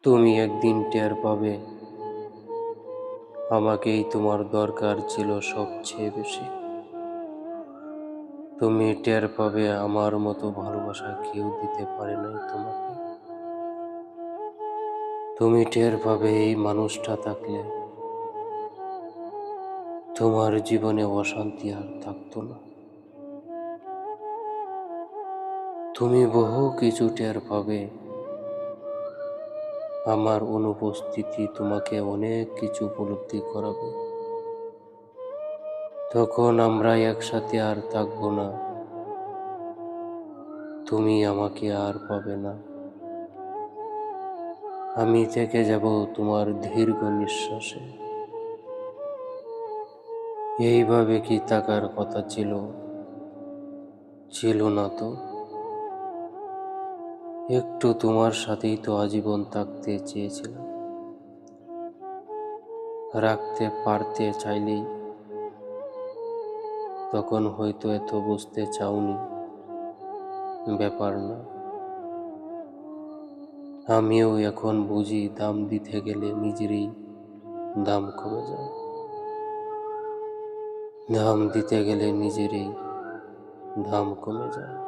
তুমি একদিন টের পাবে আমাকেই তোমার দরকার ছিল সবচেয়ে বেশি। তুমি টের পাবে আমার মতো ভালোবাসা কেউ দিতে পারে নাই তোমাকে। তুমি টের পাবে এই মানুষটা থাকলে তোমার জীবনে অশান্তি আর থাকতো না। তুমি বহু কিছু টের পাবে, আমার অনুপস্থিতি তোমাকে অনেক কিছু উপলব্ধি করাবে। তখন আমরা একসাথে আর থাকবো না, তুমি আমাকে আর পাবে না। আমি থেকে যাব তোমার দীর্ঘ নিঃশ্বাসে। এইভাবে কি থাকার কথা ছিল? ছিল না তো। একটু তোমার সাথেই তো আজীবন থাকতে চেয়েছিলাম। রাখতে পারতে চাইলেই তখন হয়তো এত বুঝতে চাওনি। ব্যাপার না। আমিও এখন বুঝি, দাম দিতে গেলে নিজেরই দাম কমে যায়। দাম দিতে গেলে নিজেরই দাম কমে যায়।